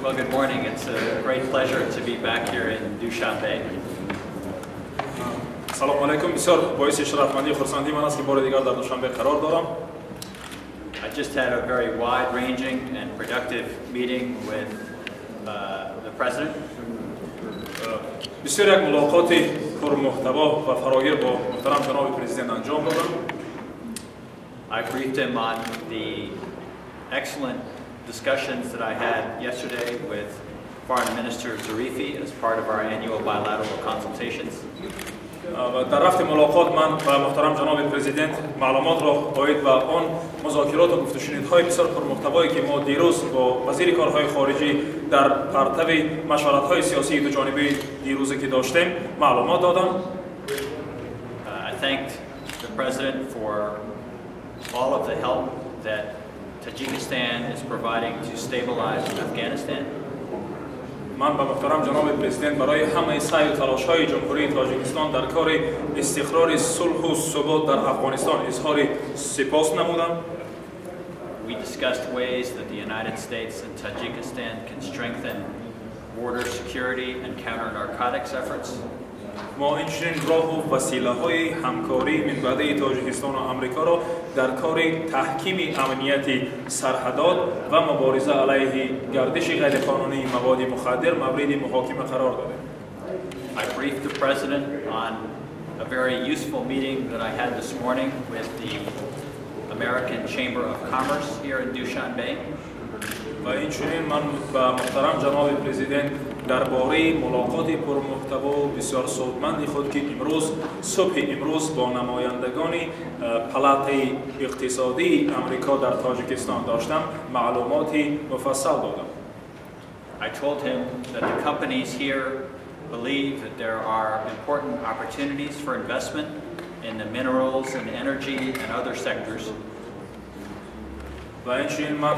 Well, good morning. It's a great pleasure to be back here in Dushanbe. سلام علیکم. بسیار باعث شرفمندی و خرسندی من است که بار دیگر در دوشنبه قرار دارم. I just had a very wide-ranging and productive meeting with the President. بسیار یک ملاقات پرمحتوا و فراگیر با محترم جناب پرزیدنت انجام دادم. I briefed him on the excellent discussions that I had yesterday with Foreign Minister Zarifi as part of our annual bilateral consultations. در رفت ملاقات من و محترم جناب پرزیدنت معلومات را باید و آن مذاکرات و گفت‌وشنیدهای بسیار پرمحتوایی که ما دیروز با وزیر کارهای خارجی در پرتو مشورت‌های سیاسی دو جانبه دیروزی که داشتیم معلومات دادم. I thanked the President for all of the help that Tajikistan is providing to stabilize Afghanistan. من به محترم جناب پرزیدنت برای همه سعی و تلاش‌های جمهوری تاجیکستان در کار استقرار صلح و ثبات در افغانستان اظهار سپاس نمودم. We discussed ways that the United States and Tajikistan can strengthen border security and counter-narcotics efforts. ما اینچنین راه و وسیله‌های همکاری منبعث تاجیکستان و آمریکا را در کار تحکیم امنیت سرحدات و مبارزه علیه گردش غیرقانونی مواد مخدر مورد محاکمه قرار دادیم. I briefed the President on a very useful meeting that I had this morning with the American Chamber of Commerce here in Dushanbe. و اینچنین من با محترم جناب پرزیدنت درباره ملاقات پرمحتوا و بسیار سودمند خود که امروز صبح امروز با نمایندگان پلات اقتصادی آمریکا در تاجیکستان داشتم معلومات مفصل دادم. I told him that the companies here believe that there are important opportunities for investment in the minerals and energy and other sectors. و اینچنین من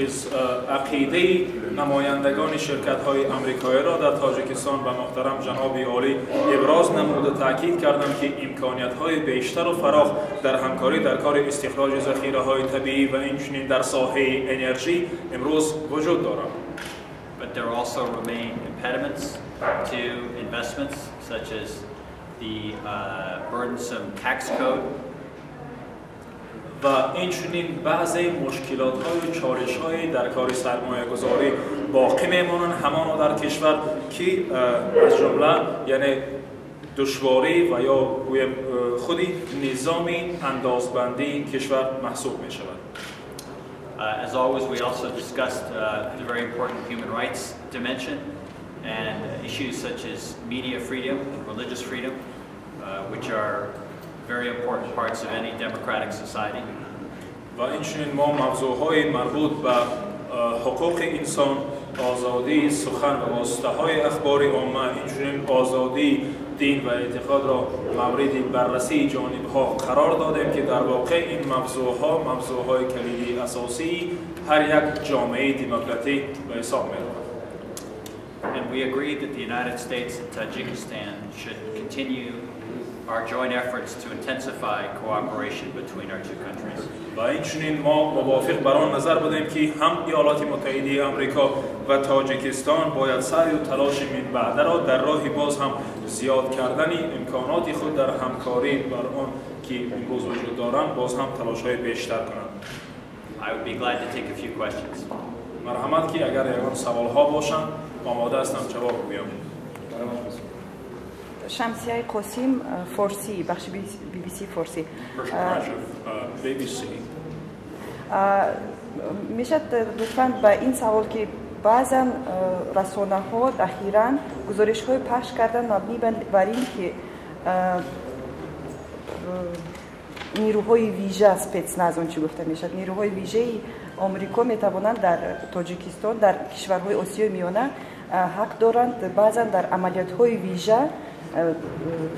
از عقیده نمایندگان شرکت‌های آمریکایی را در تاجیکستان و محترم جناب عالی ابراز نمود و تاکید کردم که امکانیت‌های بیشتر و فراخ در همکاری در کار استخراج ذخیره‌های طبیعی و اینچنین در ساحه انرژی امروز وجود دارد. But there also remain impediments to investments such as the burdensome tax code. و اینچنین بعضی مشکلات‌های و چالش‌های در کار سرمایه‌گذاری باقی میمانند همانا در کشور که از جمله یعنی دشواری و یا خودی نظام اندازبندی کشور محسوب می‌شود. As always, we also discussed the very important human rights dimension and issues such as media freedom and religious freedom, which are very important parts of any democratic society. و اینچنین ما موضوعهای مربوط به حقوق انسان، آزادی سخن و واسطه‌های اخبار عامه، اینچنین آزادی دین و اعتقاد را مورد بررسی جانب‌ها قرار دادیم که در واقع این موضوعهای کلیدی اساسی هر یک جامعه دموکراتیک به حساب می‌رود. And we agreed that the United States and Tajikistan should continue our joint efforts to intensify cooperation between our two countries. و اینچنین ما موافق بر آن نظر بودیم که هم ایالات متحده آمریکا و تاجیکستان باید سعی و تلاش منبعث را در راه باز هم زیاد کردن امکانات خود در همکاری بر آن که امروز وجود دارند باز هم تلاش‌های بیشتر کنند. I would be glad to take a few questions. مرحمت که اگر یگان سوال‌ها باشند آماده هستم جواب بدم. شمسیه قاسم فارسی بخش بی بی سی فارسی میشه لطفاً به این سوال که بعضا رسانه ها اخیراً گزارش های پخش کردن مبنی بر این که نیروهای ویژه سپتسناز چی گفته میشد نیروهای ویژه آمریکا میتوانند در تاجیکستان در کشورهای آسیای میانه حق دارند بعضا در عملیات های ویژه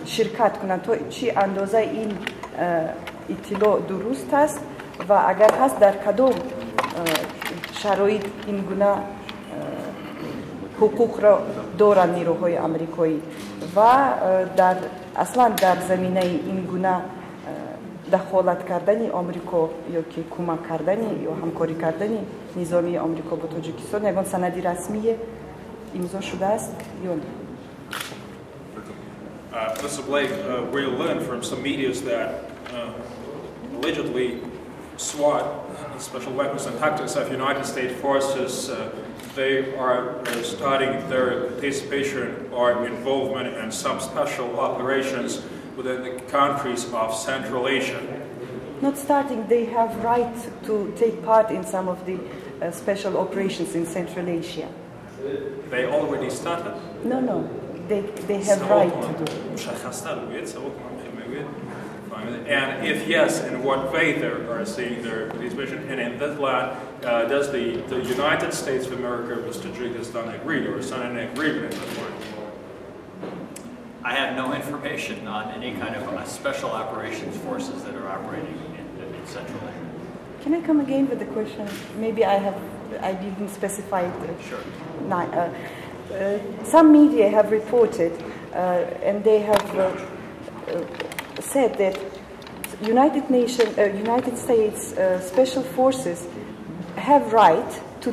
شرکت کنند. تو چی اندازه این اطلاع درست است و اگر هست در کدام شرایط این گونه حقوق را دارند نیروهای آمریکایی و در اصلا در زمینه این گونه دخالت کردن آمریکا یا که کمک کردن یا همکاری کردن نظامی آمریکا با تاجیکستان یگان سندی رسمی امضا شده است یا نه؟ Mr. Blake, we learned from some medias that allegedly SWAT, Special Weapons and Tactics of United States forces, they are starting their participation or involvement in some special operations within the countries of Central Asia. Not starting, they have right to take part in some of the special operations in Central Asia. They already started? No. They have right to do it. And if yes, in what way they are seeing their participation? And in that line, does the United States of America with Tajikistan agree or sign an agreement in that one? I have no information on any kind of special operations forces that are operating in Central Asia. Can I come again with the question? Maybe I didn't specify it. Sure. Some media have reported and they have said that United States special forces have right to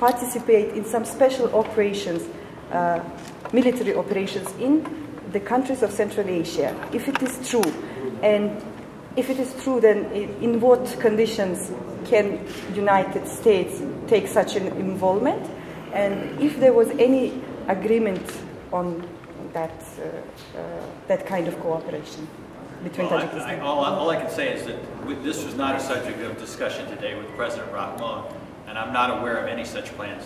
participate in some special operations, military operations in the countries of Central Asia. If it is true, and if it is true, then in what conditions can United States take such an involvement? And if there was any agreement on that kind of cooperation between Tajikistan? All I can say is that this was not a subject of discussion today with President Rahmon, and I'm not aware of any such plans,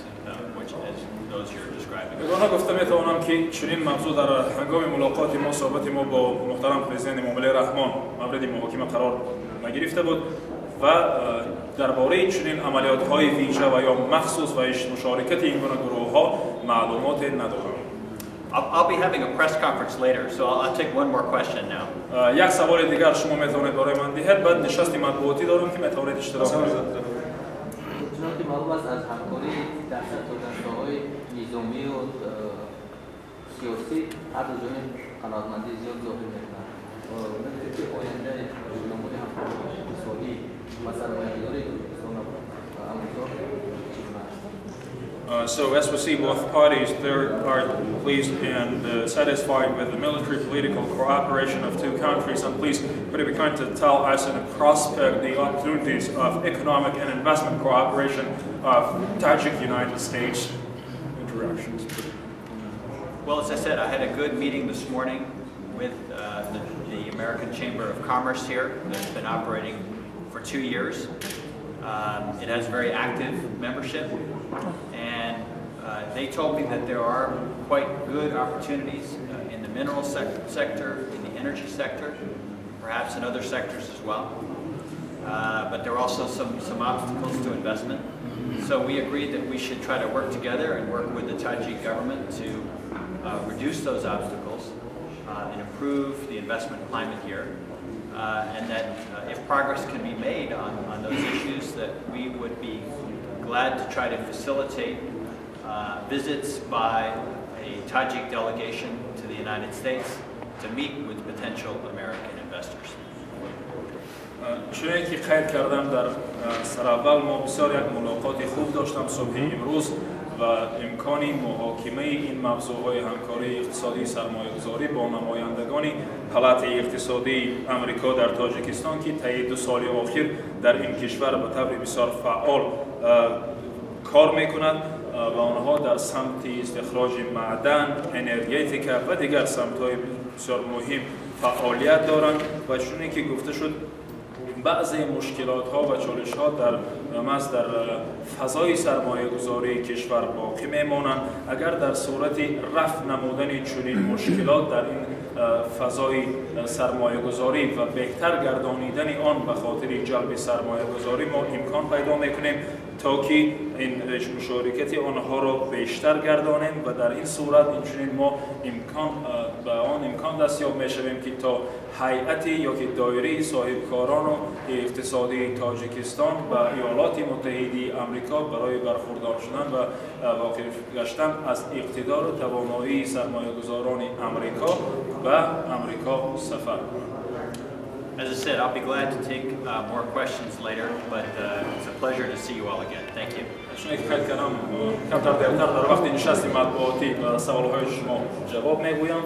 which as those you're describing. من گفتم میتونم که چنین موضوع در هنگام ملاقات ما صحبت ما با محترم پرزیدنت معامله رحمان مورد محاکمه قرار نگرفته بود و درباره چنین عملیات‌های ویژه و یا مخصوص و مشارکت این گونه گروه‌ها معلومات ندارم. I'll be having a press conference later, so I'll take one more question now. یک سوال دیگر شما میتونید برای من دهید بعد نشست مطبوعاتی دارم که میتونید اشتراک کنید. چنانکه معلوم است از همکاری در دستگاه‌های نظامی و سیاسی هر دو جانب قناعتمندی زیاد ظاهر می‌کنند. نکته که آینده برنامه‌های همکاری اقتصادی و سرمایه‌گذاری آمریکا So as we see, both parties are pleased and satisfied with the military political cooperation of two countries. And please, would you be kind to tell us and prospect the opportunities of economic and investment cooperation of Tajik-United States interactions? Well, as I said, I had a good meeting this morning with the American Chamber of Commerce here that's been operating for 2 years. It has very active membership, and they told me that there are quite good opportunities in the mineral sector, in the energy sector, perhaps in other sectors as well. But there are also some obstacles to investment. So we agreed that we should try to work together and work with the Tajik government to reduce those obstacles and improve the investment climate here. And that if progress can be made on those issues, that we would be glad to try to facilitate visits by a Tajik delegation to the United States to meet with potential American investors. چون که قید کردم در سر اول ما بسیار یک ملاقات خوب داشتم صبح امروز و امکانی محاکمه این موضوعهای همکاری اقتصادی سرمایه‌گذاری با نمایندگان پالات اقتصادی آمریکا در تاجیکستان که طی 2 سال اخیر در این کشور به طور بسیار فعال کار میکنند و آنها در سمت استخراج معدن، انرژتیکا و دیگر سمت‌های بسیار مهم فعالیت دارند و چون که گفته شد بعضی مشکلات‌ها و چالش‌ها در فضای سرمایه‌گذاری کشور باقی میمانند. اگر در صورت رفع نمودن چنین مشکلات در این فضای سرمایه‌گذاری و بهتر گردانیدن آن به خاطر جلب سرمایه‌گذاری ما امکان پیدا می‌کنیم تا که این مشارکت آنها را بیشتر گردانیم و در این صورت اینچنین ما به آن امکان دستیاب می‌شویم که تا هیئتی یا که دایره صاحبکاران و اقتصادی تاجیکستان و ایالات متحده آمریکا برای برخوردار شدن و واقف گشتن از اقتدار و توانایی سرمایه‌گذاران آمریکا و آمریکا سفر کنند. As I said, I'll be glad to take more questions later, but it's a pleasure to see you all again. Thank you. خیلی کردم کمتر دیرتر در وقتی نشستیم مطبوعاتی و سوالهای شما جواب میگویم.